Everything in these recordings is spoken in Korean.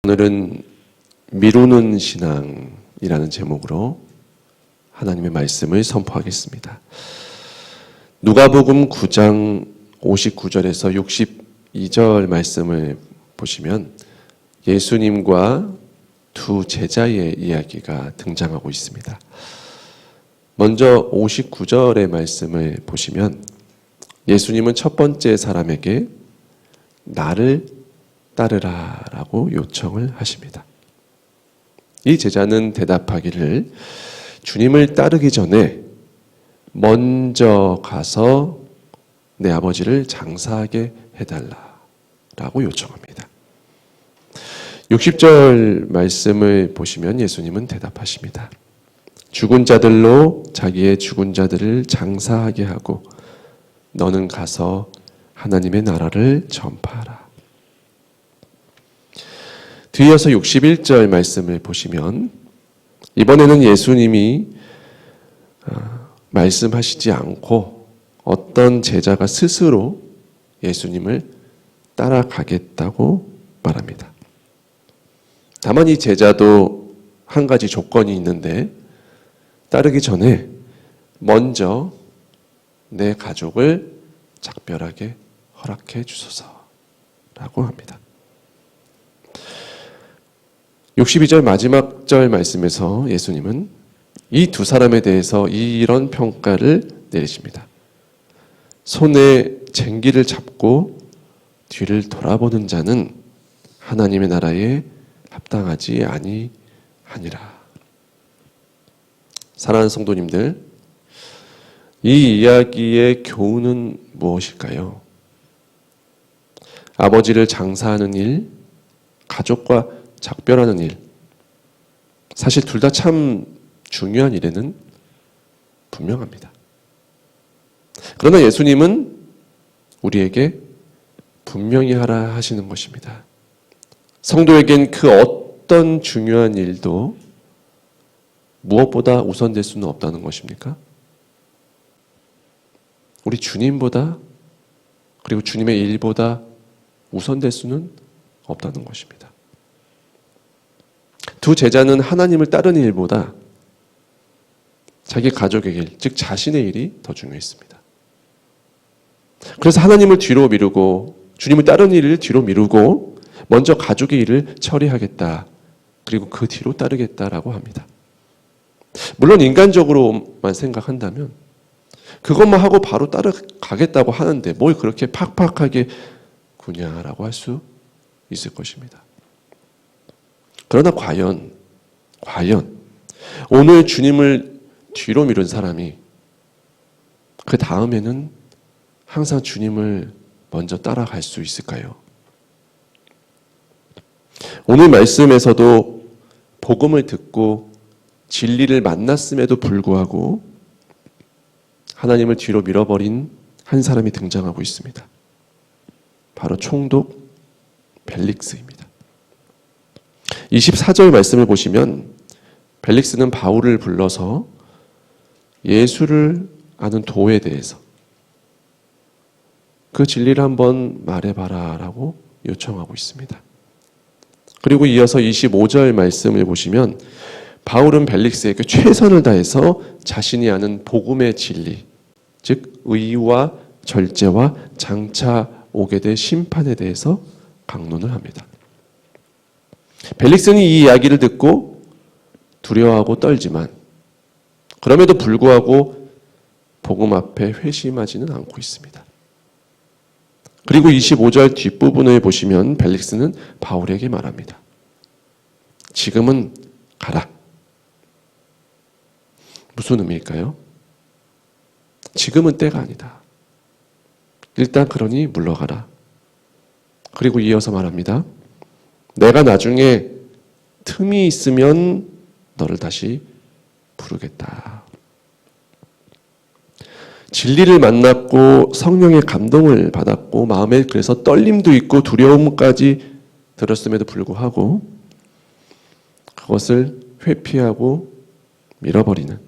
오늘은 미루는 신앙이라는 제목으로 하나님의 말씀을 선포하겠습니다. 누가복음 9장 59절에서 62절 말씀을 보시면 예수님과 두 제자의 이야기가 등장하고 있습니다. 먼저 59절의 말씀을 보시면 예수님은 첫 번째 사람에게 나를 따르라 라고 요청을 하십니다. 이 제자는 대답하기를 주님을 따르기 전에 먼저 가서 내 아버지를 장사하게 해달라 라고 요청합니다. 60절 말씀을 보시면 예수님은 대답하십니다. 죽은 자들로 자기의 죽은 자들을 장사하게 하고 너는 가서 하나님의 나라를 전파하라. 뒤이어서 61절 말씀을 보시면 이번에는 예수님이 말씀하시지 않고 어떤 제자가 스스로 예수님을 따라가겠다고 말합니다. 다만 이 제자도 한 가지 조건이 있는데 따르기 전에 먼저 내 가족을 작별하게 허락해 주소서라고 합니다. 62절 마지막 절 말씀에서 예수님은 이 두 사람에 대해서 이런 평가를 내리십니다. 손에 쟁기를 잡고 뒤를 돌아보는 자는 하나님의 나라에 합당하지 아니하니라. 사랑하는 성도님들, 이 이야기의 교훈은 무엇일까요? 아버지를 장사하는 일, 가족과 작별하는 일, 사실 둘 다 참 중요한 일에는 분명합니다. 그러나 예수님은 우리에게 분명히 하라 하시는 것입니다. 성도에겐 그 어떤 중요한 일도 무엇보다 우선될 수는 없다는 것입니까? 우리 주님보다, 그리고 주님의 일보다 우선될 수는 없다는 것입니다. 두 제자는 하나님을 따르는 일보다 자기 가족의 일, 즉 자신의 일이 더 중요했습니다. 그래서 하나님을 뒤로 미루고 주님을 따르는 일을 뒤로 미루고 먼저 가족의 일을 처리하겠다. 그리고 그 뒤로 따르겠다라고 합니다. 물론 인간적으로만 생각한다면 그것만 하고 바로 따라가겠다고 하는데 뭘 그렇게 팍팍하게 구냐라고 할 수 있을 것입니다. 그러나 과연 오늘 주님을 뒤로 미룬 사람이 그 다음에는 항상 주님을 먼저 따라갈 수 있을까요? 오늘 말씀에서도 복음을 듣고 진리를 만났음에도 불구하고 하나님을 뒤로 밀어버린 한 사람이 등장하고 있습니다. 바로 총독 벨릭스입니다. 24절 말씀을 보시면 벨릭스는 바울을 불러서 예수를 아는 도에 대해서 그 진리를 한번 말해봐라 라고 요청하고 있습니다. 그리고 이어서 25절 말씀을 보시면 바울은 벨릭스에게 최선을 다해서 자신이 아는 복음의 진리, 즉 의와 절제와 장차 오게 될 심판에 대해서 강론을 합니다. 벨릭스는 이 이야기를 듣고 두려워하고 떨지만 그럼에도 불구하고 복음 앞에 회심하지는 않고 있습니다. 그리고 25절 뒷부분을 보시면 벨릭스는 바울에게 말합니다. 지금은 가라. 무슨 의미일까요? 지금은 때가 아니다. 일단 그러니 물러가라. 그리고 이어서 말합니다. 내가 나중에 틈이 있으면 너를 다시 부르겠다. 진리를 만났고 성령의 감동을 받았고 마음에 그래서 떨림도 있고 두려움까지 들었음에도 불구하고 그것을 회피하고 밀어버리는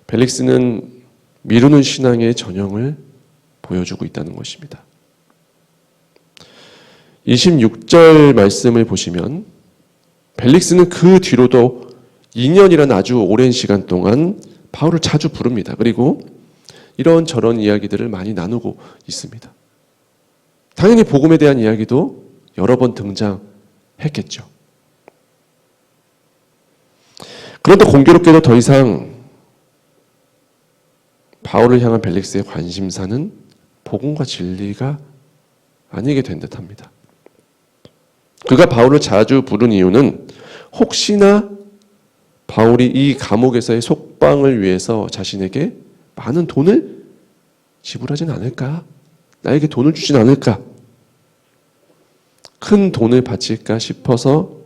벨릭스는 미루는 신앙의 전형을 보여주고 있다는 것입니다. 26절 말씀을 보시면 벨릭스는 그 뒤로도 2년이라는 아주 오랜 시간 동안 바울을 자주 부릅니다. 그리고 이런저런 이야기들을 많이 나누고 있습니다. 당연히 복음에 대한 이야기도 여러 번 등장했겠죠. 그런데 공교롭게도 더 이상 바울을 향한 벨릭스의 관심사는 복음과 진리가 아니게 된 듯합니다. 그가 바울을 자주 부른 이유는 혹시나 바울이 이 감옥에서의 속방을 위해서 자신에게 많은 돈을 지불하진 않을까? 나에게 돈을 주진 않을까? 큰 돈을 바칠까 싶어서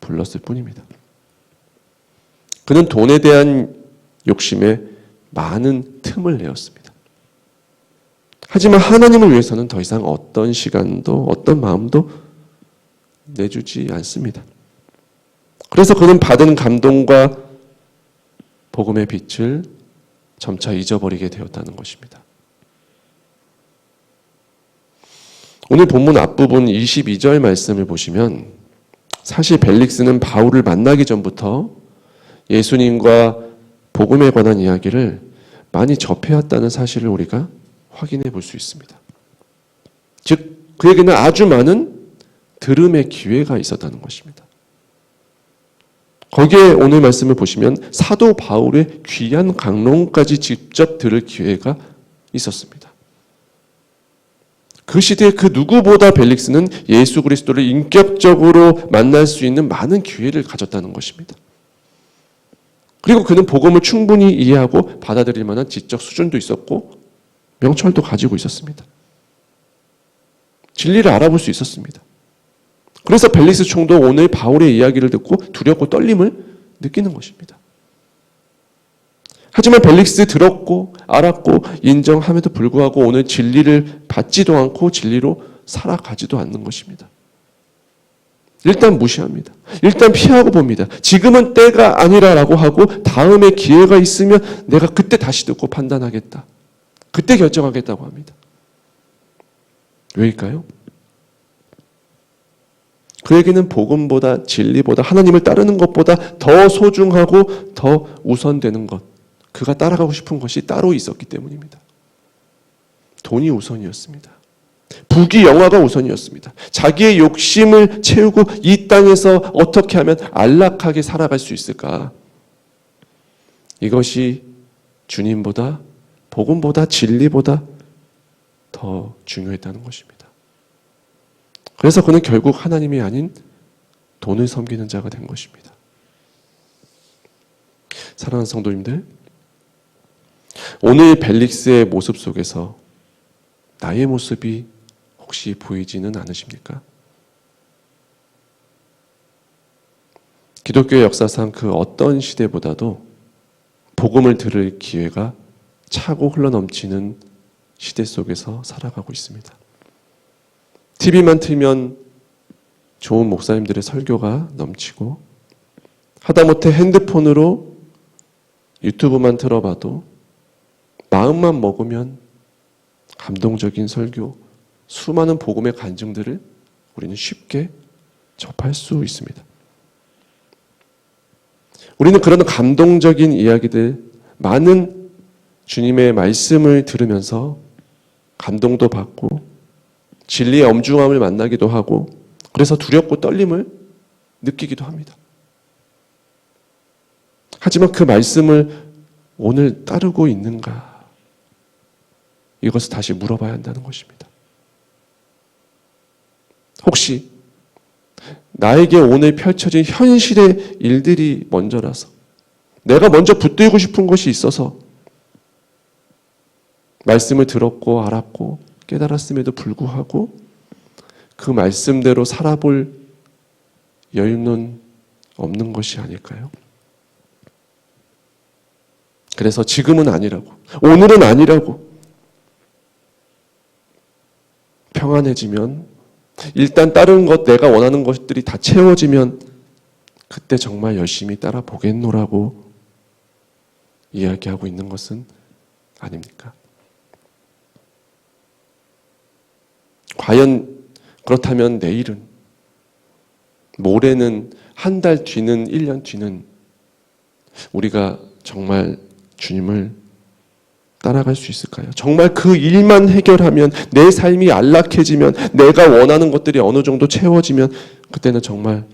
불렀을 뿐입니다. 그는 돈에 대한 욕심에 많은 틈을 내었습니다. 하지만 하나님을 위해서는 더 이상 어떤 시간도 어떤 마음도 내주지 않습니다. 그래서 그는 받은 감동과 복음의 빛을 점차 잊어버리게 되었다는 것입니다. 오늘 본문 앞부분 22절 말씀을 보시면 사실 벨릭스는 바울을 만나기 전부터 예수님과 복음에 관한 이야기를 많이 접해왔다는 사실을 우리가 확인해 볼 수 있습니다. 즉 그에게는 아주 많은 들음의 기회가 있었다는 것입니다. 거기에 오늘 말씀을 보시면 사도 바울의 귀한 강론까지 직접 들을 기회가 있었습니다. 그 시대에 그 누구보다 벨릭스는 예수 그리스도를 인격적으로 만날 수 있는 많은 기회를 가졌다는 것입니다. 그리고 그는 복음을 충분히 이해하고 받아들일 만한 지적 수준도 있었고 명철도 가지고 있었습니다. 진리를 알아볼 수 있었습니다. 그래서 벨릭스 총도 오늘 바울의 이야기를 듣고 두렵고 떨림을 느끼는 것입니다. 하지만 벨릭스 들었고 알았고 인정함에도 불구하고 오늘 진리를 받지도 않고 진리로 살아가지도 않는 것입니다. 일단 무시합니다. 일단 피하고 봅니다. 지금은 때가 아니라라고 하고 다음에 기회가 있으면 내가 그때 다시 듣고 판단하겠다. 그때 결정하겠다고 합니다. 왜일까요? 그에게는 복음보다 진리보다 하나님을 따르는 것보다 더 소중하고 더 우선되는 것, 그가 따라가고 싶은 것이 따로 있었기 때문입니다. 돈이 우선이었습니다. 부귀 영화가 우선이었습니다. 자기의 욕심을 채우고 이 땅에서 어떻게 하면 안락하게 살아갈 수 있을까? 이것이 주님보다 복음보다 진리보다 더 중요했다는 것입니다. 그래서 그는 결국 하나님이 아닌 돈을 섬기는 자가 된 것입니다. 사랑하는 성도님들, 오늘 벨릭스의 모습 속에서 나의 모습이 혹시 보이지는 않으십니까? 기독교의 역사상 그 어떤 시대보다도 복음을 들을 기회가 차고 흘러넘치는 시대 속에서 살아가고 있습니다. TV만 틀면 좋은 목사님들의 설교가 넘치고 하다못해 핸드폰으로 유튜브만 틀어봐도 마음만 먹으면 감동적인 설교, 수많은 복음의 간증들을 우리는 쉽게 접할 수 있습니다. 우리는 그런 감동적인 이야기들, 많은 주님의 말씀을 들으면서 감동도 받고 진리의 엄중함을 만나기도 하고 그래서 두렵고 떨림을 느끼기도 합니다. 하지만 그 말씀을 오늘 따르고 있는가? 이것을 다시 물어봐야 한다는 것입니다. 혹시 나에게 오늘 펼쳐진 현실의 일들이 먼저라서 내가 먼저 붙들고 싶은 것이 있어서 말씀을 들었고 알았고 깨달았음에도 불구하고 그 말씀대로 살아볼 여유는 없는 것이 아닐까요? 그래서 지금은 아니라고, 오늘은 아니라고, 평안해지면, 일단 다른 것, 내가 원하는 것들이 다 채워지면 그때 정말 열심히 따라 보겠노라고 이야기하고 있는 것은 아닙니까? 과연 그렇다면 내일은, 모레는, 한 달 뒤는, 1년 뒤는 우리가 정말 주님을 따라갈 수 있을까요? 정말 그 일만 해결하면, 내 삶이 안락해지면, 내가 원하는 것들이 어느 정도 채워지면 그때는 정말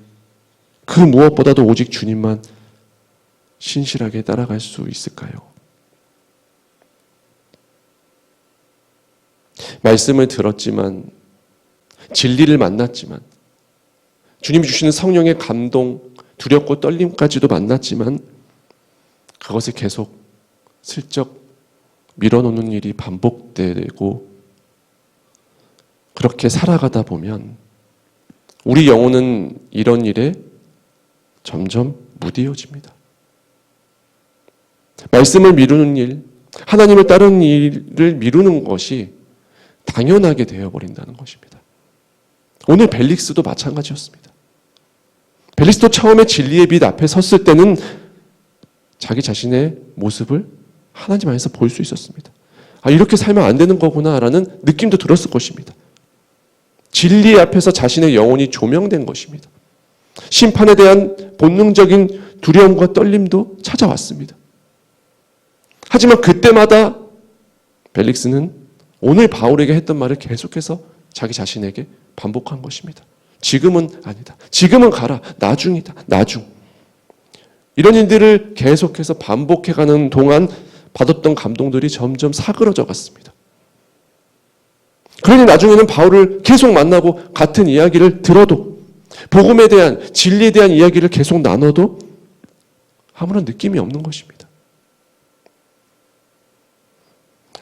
그 무엇보다도 오직 주님만 신실하게 따라갈 수 있을까요? 말씀을 들었지만, 진리를 만났지만, 주님이 주시는 성령의 감동, 두렵고 떨림까지도 만났지만 그것을 계속 슬쩍 밀어놓는 일이 반복되고 그렇게 살아가다 보면 우리 영혼은 이런 일에 점점 무디어집니다. 말씀을 미루는 일, 하나님을 따르는 일을 미루는 것이 당연하게 되어버린다는 것입니다. 오늘 벨릭스도 마찬가지였습니다. 벨릭스도 처음에 진리의 빛 앞에 섰을 때는 자기 자신의 모습을 하나님 안에서 볼 수 있었습니다. 아, 이렇게 살면 안 되는 거구나라는 느낌도 들었을 것입니다. 진리 앞에서 자신의 영혼이 조명된 것입니다. 심판에 대한 본능적인 두려움과 떨림도 찾아왔습니다. 하지만 그때마다 벨릭스는 오늘 바울에게 했던 말을 계속해서 자기 자신에게 반복한 것입니다. 지금은 아니다. 지금은 가라. 나중이다. 나중. 이런 일들을 계속해서 반복해가는 동안 받았던 감동들이 점점 사그러져 갔습니다. 그러니 나중에는 바울을 계속 만나고 같은 이야기를 들어도, 복음에 대한, 진리에 대한 이야기를 계속 나눠도 아무런 느낌이 없는 것입니다.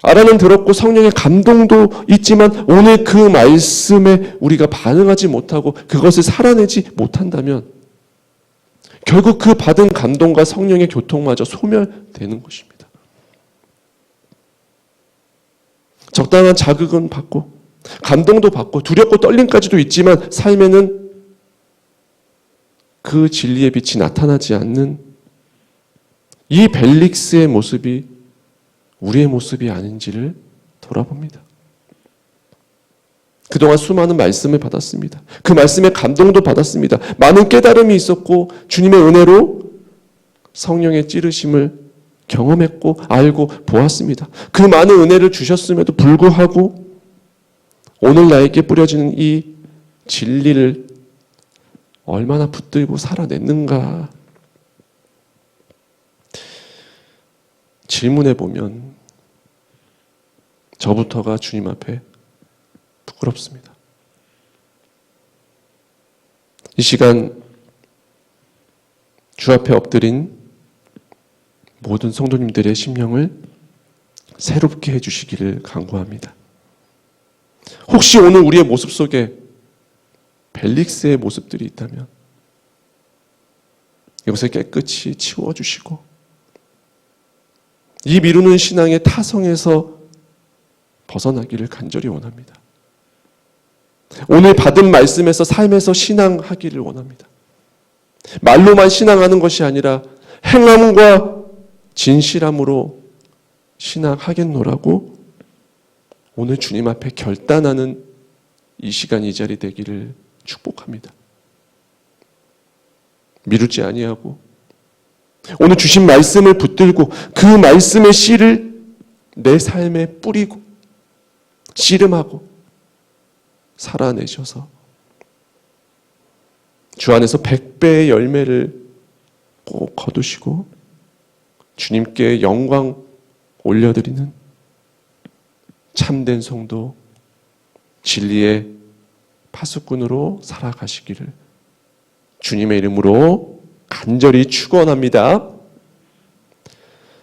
알아는 들었고 성령의 감동도 있지만 오늘 그 말씀에 우리가 반응하지 못하고 그것을 살아내지 못한다면 결국 그 받은 감동과 성령의 교통마저 소멸되는 것입니다. 적당한 자극은 받고 감동도 받고 두렵고 떨림까지도 있지만 삶에는 그 진리의 빛이 나타나지 않는 이 벨릭스의 모습이 우리의 모습이 아닌지를 돌아봅니다. 그동안 수많은 말씀을 받았습니다. 그 말씀에 감동도 받았습니다. 많은 깨달음이 있었고 주님의 은혜로 성령의 찌르심을 경험했고 알고 보았습니다. 그 많은 은혜를 주셨음에도 불구하고 오늘 나에게 뿌려지는 이 진리를 얼마나 붙들고 살아냈는가 질문해 보면 저부터가 주님 앞에 부끄럽습니다. 이 시간 주 앞에 엎드린 모든 성도님들의 심령을 새롭게 해주시기를 간구합니다. 혹시 오늘 우리의 모습 속에 벨릭스의 모습들이 있다면 이것을 깨끗이 치워주시고 이 미루는 신앙의 타성에서 벗어나기를 간절히 원합니다. 오늘 받은 말씀에서 삶에서 신앙하기를 원합니다. 말로만 신앙하는 것이 아니라 행함과 진실함으로 신앙하겠노라고 오늘 주님 앞에 결단하는 이 시간 이 자리 되기를 축복합니다. 미루지 아니하고 오늘 주신 말씀을 붙들고 그 말씀의 씨를 내 삶에 뿌리고 씨름하고 살아내셔서 주 안에서 100배의 열매를 꼭 거두시고 주님께 영광 올려드리는 참된 성도, 진리의 파수꾼으로 살아가시기를 주님의 이름으로 간절히 축원합니다.